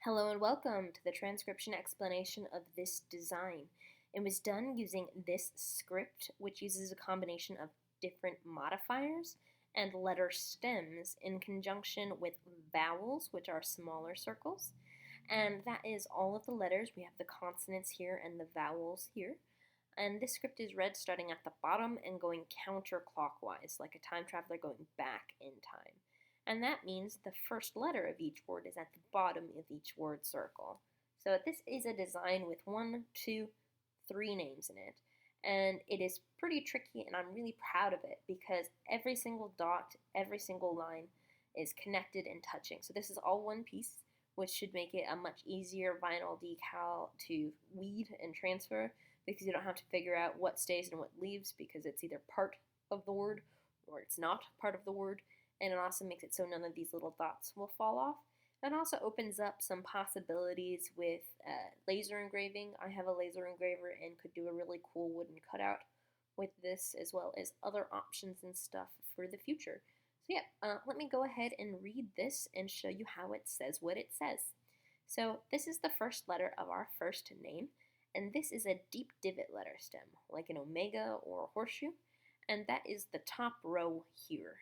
Hello and welcome to the transcription explanation of this design. It was done using this script, which uses a combination of different modifiers and letter stems in conjunction with vowels, which are smaller circles. And that is all of the letters. We have the consonants here and the vowels here. And this script is read starting at the bottom and going counterclockwise, like a time traveler going back in time. And that means the first letter of each word is at the bottom of each word circle. So this is a design with 1, 2, 3 names in it. And it is pretty tricky, and I'm really proud of it because every single dot, every single line is connected and touching. So this is all one piece, which should make it a much easier vinyl decal to weed and transfer because you don't have to figure out what stays and what leaves because it's either part of the word or it's not part of the word. And it also makes it so none of these little dots will fall off. It also opens up some possibilities with laser engraving. I have a laser engraver and could do a really cool wooden cutout with this, as well as other options and stuff for the future. So yeah, let me go ahead and read this and show you how it says what it says. So this is the first letter of our first name, and this is a deep divot letter stem, like an omega or a horseshoe, and that is the top row here.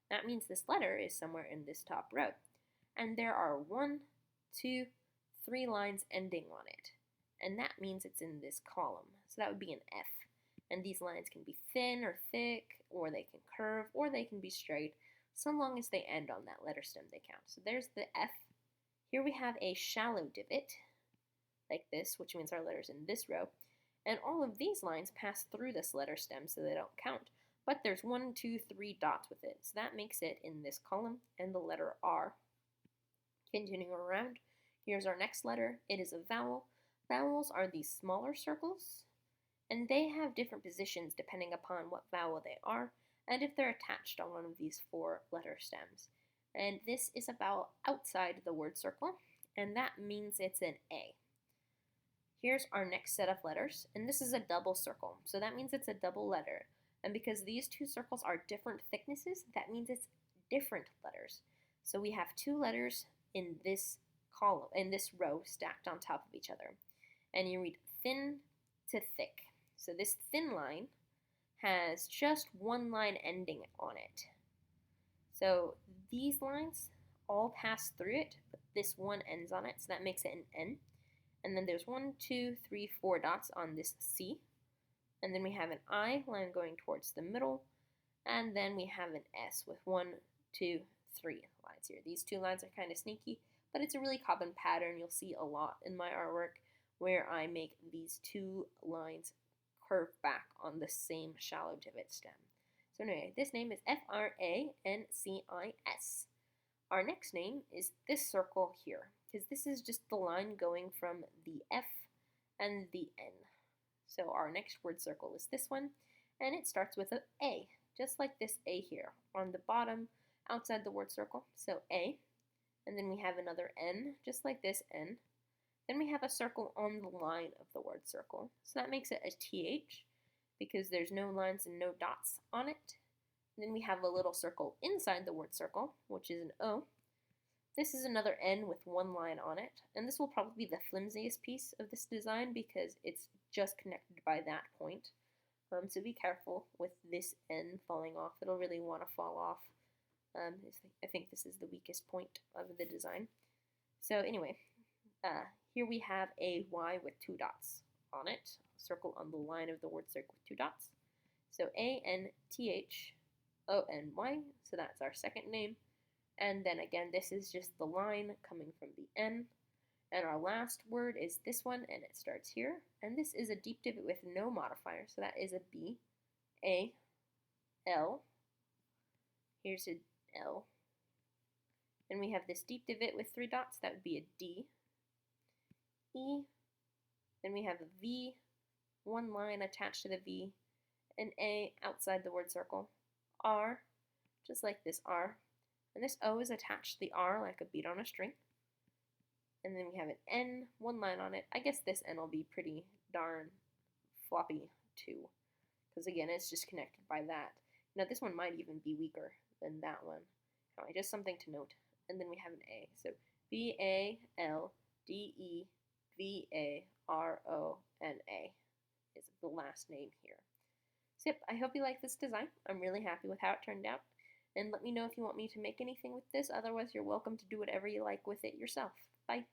That means this letter is somewhere in this top row. And there are 1, 2, 3 lines ending on it. And that means it's in this column. So that would be an F. And these lines can be thin or thick, or they can curve, or they can be straight. So long as they end on that letter stem, they count. So there's the F. Here we have a shallow divot, like this, which means our letter's in this row. And all of these lines pass through this letter stem, so they don't count. But there's 1, 2, 3 dots with it, so that makes it in this column, and the letter R. Continuing around, here's our next letter. It is a vowel. Vowels are these smaller circles, and they have different positions depending upon what vowel they are, and if they're attached on one of these 4 letter stems. And this is a vowel outside the word circle, and that means it's an A. Here's our next set of letters, and this is a double circle, so that means it's a double letter. And because these 2 circles are different thicknesses, that means it's different letters. So we have 2 letters in this column, in this row, stacked on top of each other. And you read thin to thick. So this thin line has just 1 line ending on it. So these lines all pass through it, but this one ends on it, so that makes it an N. And then there's 1, 2, 3, 4 dots on this C. And then we have an I line going towards the middle, and then we have an S with 1, 2, 3 lines here. These 2 lines are kind of sneaky, but it's a really common pattern you'll see a lot in my artwork where I make these 2 lines curve back on the same shallow divot stem. So anyway, this name is Francis. Our next name is this circle here, because this is just the line going from the F and the N. So our next word circle is this one, and it starts with an A, just like this A here, on the bottom, outside the word circle. So A, and then we have another N, just like this N. Then we have a circle on the line of the word circle. So that makes it a TH, because there's no lines and no dots on it. And then we have a little circle inside the word circle, which is an O. This is another N with 1 line on it, and this will probably be the flimsiest piece of this design because it's just connected by that point. So be careful with this N falling off. It'll really want to fall off. I think this is the weakest point of the design. So anyway, here we have a Y with 2 dots on it, circle on the line of the word circle with 2 dots. So ANTHONY, so that's our second name. And then again, this is just the line coming from the N. And our last word is this one, and it starts here. And this is a deep divot with no modifier, so that is a B, A, L. Here's a L. Then we have this deep divot with 3 dots, that would be a D, E. Then we have a V, 1 line attached to the V, an A outside the word circle, R, just like this R. And this O is attached to the R like a bead on a string. And then we have an N, 1 line on it. I guess this N will be pretty darn floppy too, because again, it's just connected by that. Now this one might even be weaker than that one. Anyway, just something to note. And then we have an A. So Baldevarona is the last name here. So yep, I hope you like this design. I'm really happy with how it turned out. And let me know if you want me to make anything with this. Otherwise, you're welcome to do whatever you like with it yourself. Bye.